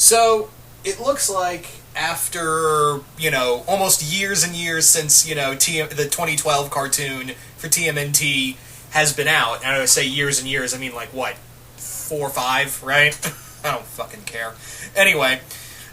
So, it looks like after, almost years and years since, the 2012 cartoon for TMNT has been out, and I say years and years, I mean, like, what, 4 or 5, right? I don't fucking care. Anyway,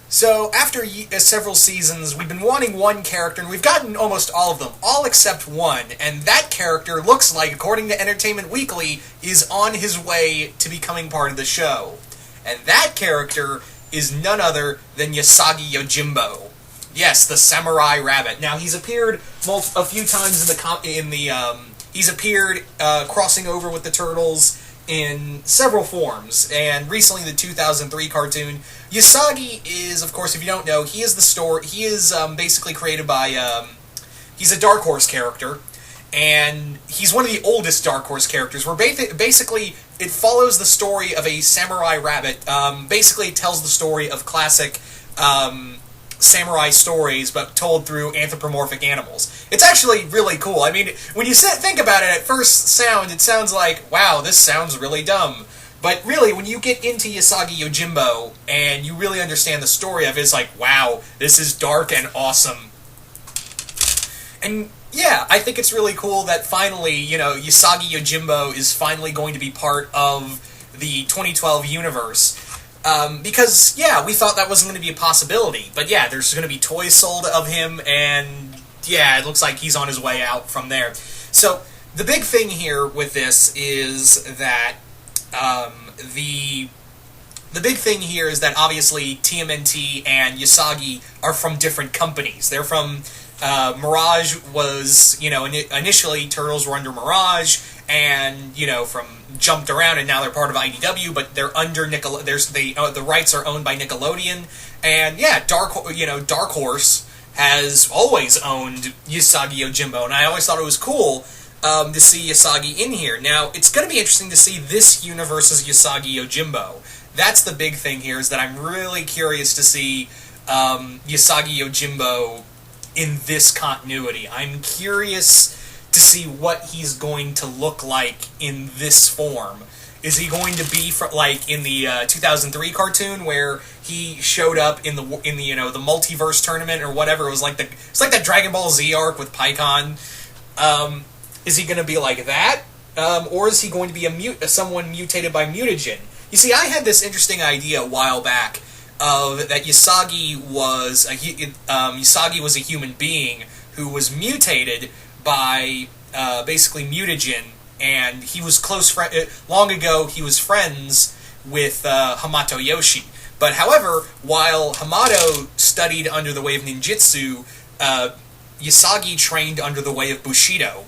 so after several seasons, we've been wanting one character, and we've gotten almost all of them, all except one, and that character looks like, according to Entertainment Weekly, is on his way to becoming part of the show. And that character is none other than Usagi Yojimbo. Yes, the Samurai Rabbit. Now, he's appeared a few times he's appeared crossing over with the Turtles in several forms, and recently the 2003 cartoon. Usagi is, of course, if you don't know, he is basically created by, he's a Dark Horse character, and he's one of the oldest Dark Horse characters, where basically it follows the story of a samurai rabbit. Basically, it tells the story of classic samurai stories, but told through anthropomorphic animals. It's actually really cool. I mean, when you think about it, at first sound, it sounds like, wow, this sounds really dumb. But really, when you get into Usagi Yojimbo, and you really understand the story of it, it's like, wow, this is dark and awesome. And yeah, I think it's really cool that finally, Usagi Yojimbo is finally going to be part of the 2012 universe. Because, yeah, we thought that wasn't going to be a possibility. But yeah, there's going to be toys sold of him, and yeah, it looks like he's on his way out from there. So, the big thing here with this is that, the big thing here is that obviously TMNT and Usagi are from different companies. They're from, Mirage was, initially Turtles were under Mirage, and, jumped around, and now they're part of IDW, but they're under the rights are owned by Nickelodeon, and yeah, Dark Horse has always owned Usagi Yojimbo, and I always thought it was cool to see Usagi in here. Now, it's going to be interesting to see this universe's Usagi Yojimbo. That's the big thing here, is that I'm really curious to see Usagi Yojimbo in this continuity. I'm curious to see what he's going to look like in this form. Is he going to be like in the 2003 cartoon where he showed up in the the multiverse tournament or whatever? It's like that Dragon Ball Z arc with Pikkon. Is he going to be like that, or is he going to be someone mutated by mutagen? You see, I had this interesting idea a while back of that Usagi was a human being who was mutated by basically mutagen, and he was long ago he was friends with Hamato Yoshi. But however, while Hamato studied under the way of ninjutsu, Usagi trained under the way of Bushido.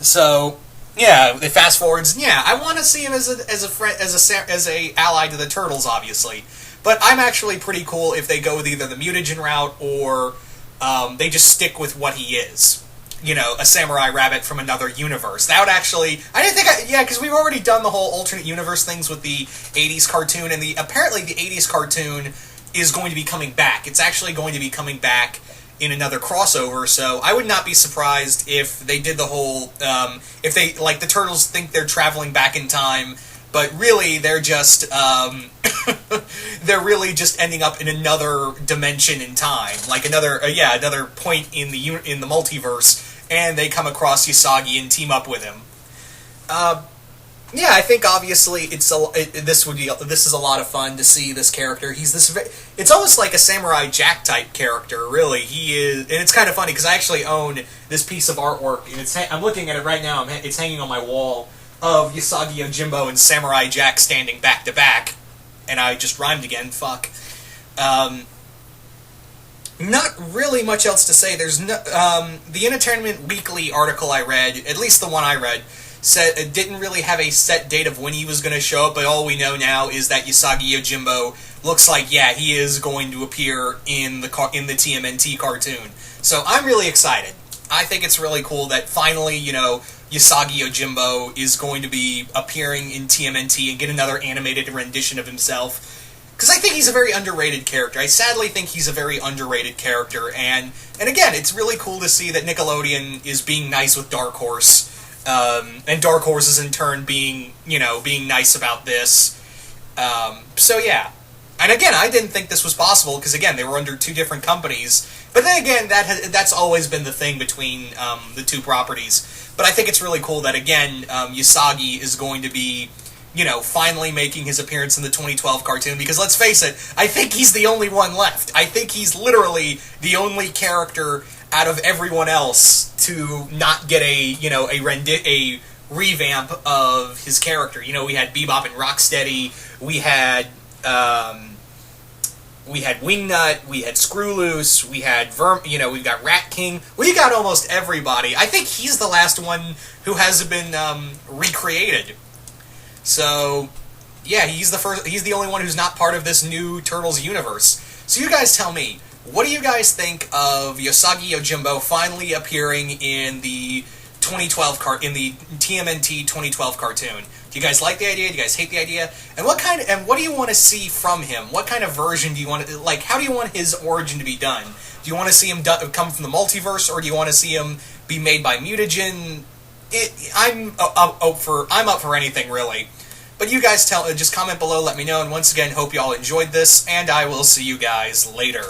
So yeah, the fast forwards. Yeah, I want to see him as a friend, as a ally to the Turtles, obviously. But I'm actually pretty cool if they go with either the mutagen route or they just stick with what he is. A samurai rabbit from another universe. That would actually... because we've already done the whole alternate universe things with the 80s cartoon, and apparently the 80s cartoon is going to be coming back. It's actually going to be coming back in another crossover, so I would not be surprised if they did the whole... if they, like, the Turtles think they're traveling back in time, but really they're just... they're really just ending up in another dimension in time, like another point in the multiverse, and they come across Usagi and team up with him. I think obviously this is a lot of fun to see this character. It's almost like a Samurai Jack type character, really. He is, and it's kind of funny because I actually own this piece of artwork, and I'm looking at it right now. It's hanging on my wall of Usagi Yojimbo and Samurai Jack standing back to back. And I just rhymed again, fuck. Not really much else to say. There's the Entertainment Weekly article I read, at least the one I read, said it didn't really have a set date of when he was going to show up, but all we know now is that Usagi Yojimbo looks like, yeah, he is going to appear in the TMNT cartoon. So I'm really excited. I think it's really cool that finally, Usagi Yojimbo is going to be appearing in TMNT and get another animated rendition of himself. Because I think he's a very underrated character. I sadly think he's a very underrated character. And again, it's really cool to see that Nickelodeon is being nice with Dark Horse. And Dark Horse is in turn being nice about this. So yeah, And again, I didn't think this was possible because again, they were under two different companies. But then again, that's always been the thing between the two properties. But I think it's really cool that again, Usagi is going to be, finally making his appearance in the 2012 cartoon. Because let's face it, I think he's the only one left. I think he's literally the only character out of everyone else to not get a revamp of his character. We had Bebop and Rocksteady. We had Wingnut, we had Screwloose, we had we've got Rat King. We got almost everybody. I think he's the last one who hasn't been recreated. So, yeah, he's the only one who's not part of this new Turtles universe. So you guys tell me, what do you guys think of Usagi Yojimbo finally appearing in the 2012 in the TMNT 2012 cartoon? Do you guys like the idea? Do you guys hate the idea? And what do you want to see from him? What kind of version do you want to, how do you want his origin to be done? Do you want to see him come from the multiverse, or do you want to see him be made by Mutagen? I'm up for anything, really. But you guys just comment below, let me know, and once again, hope you all enjoyed this, and I will see you guys later.